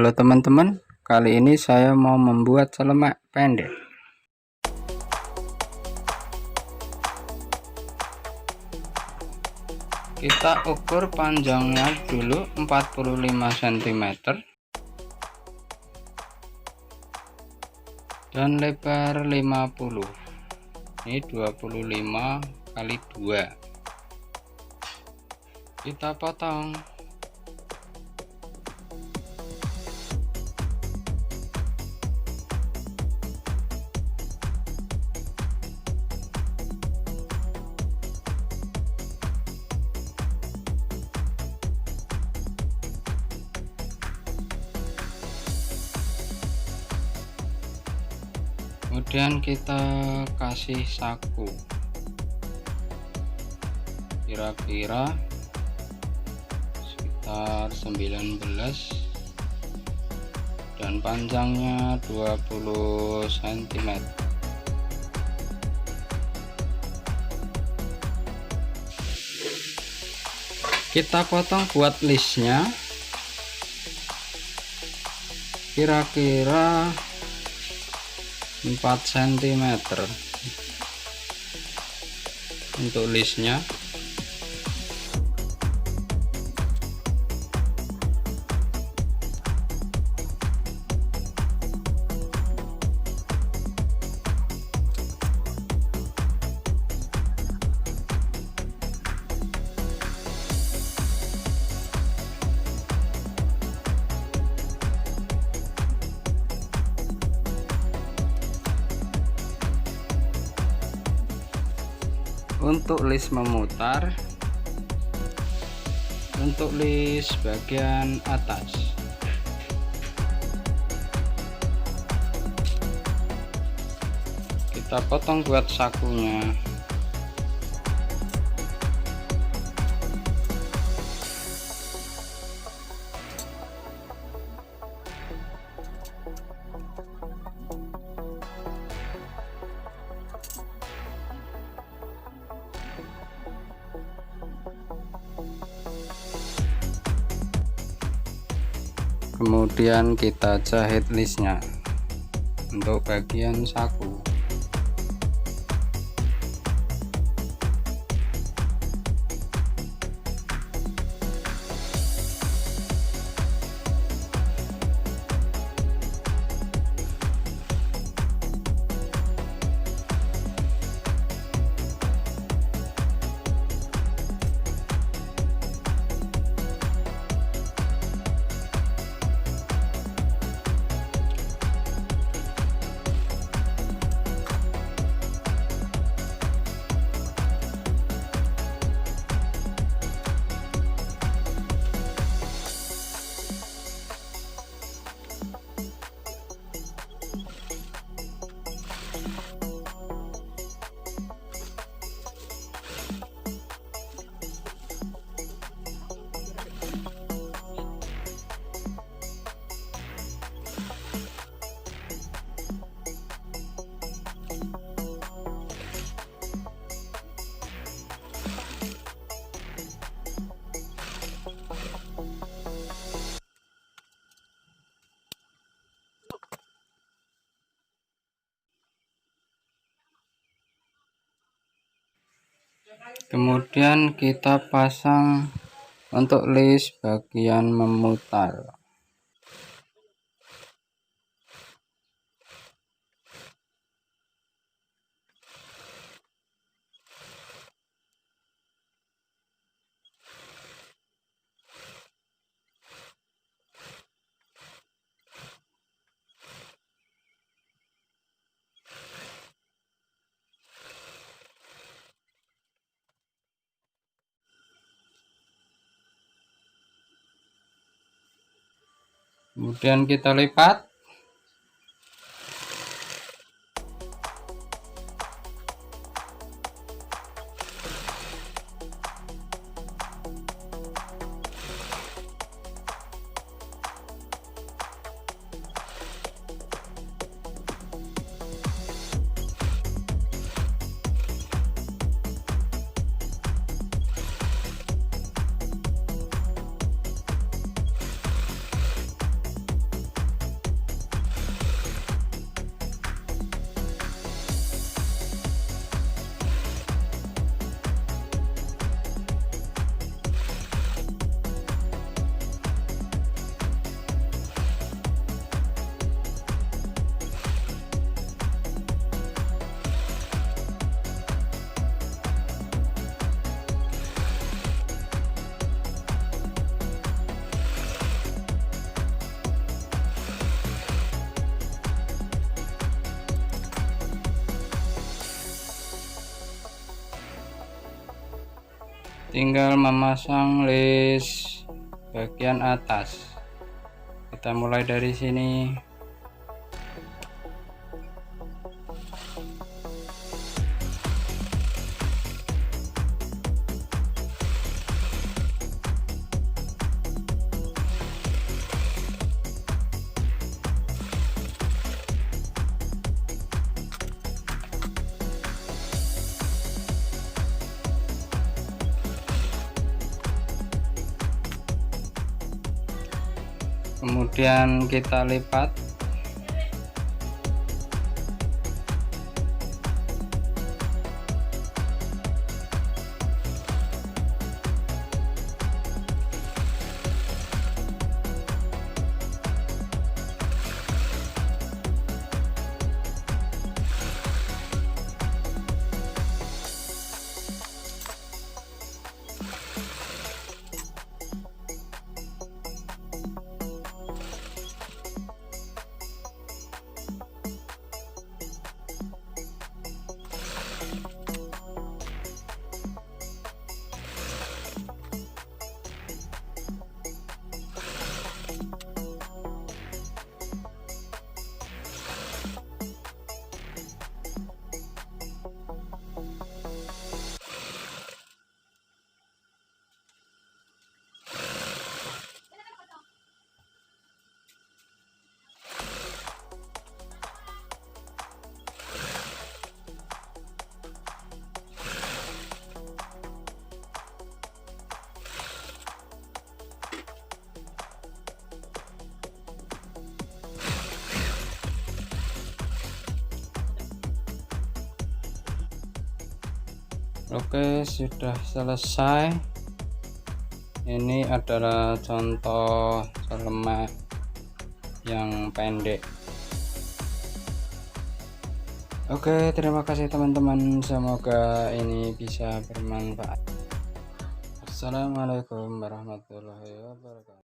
Halo teman-teman, kali ini saya mau membuat celemek pendek. Kita ukur panjangnya dulu 45 cm dan lebar 50. Ini 25 kali 2. Kita potong. Kemudian kita kasih saku kira-kira sekitar 19 dan panjangnya 20 cm. Kita potong buat listnya kira-kira 4 cm untuk listnya. Untuk list memutar, untuk list bagian atas, kita potong buat sakunya. Kemudian kita jahit listnya untuk bagian saku. Kemudian kita pasang untuk list bagian memutar. Kemudian kita lipat. tinggal memasang list bagian atas. Kita mulai dari sini. Kemudian kita lipat. Oke, sudah selesai. Ini adalah contoh celemek yang pendek. Oke, terima kasih teman-teman, semoga ini bisa bermanfaat. Assalamualaikum warahmatullahi wabarakatuh.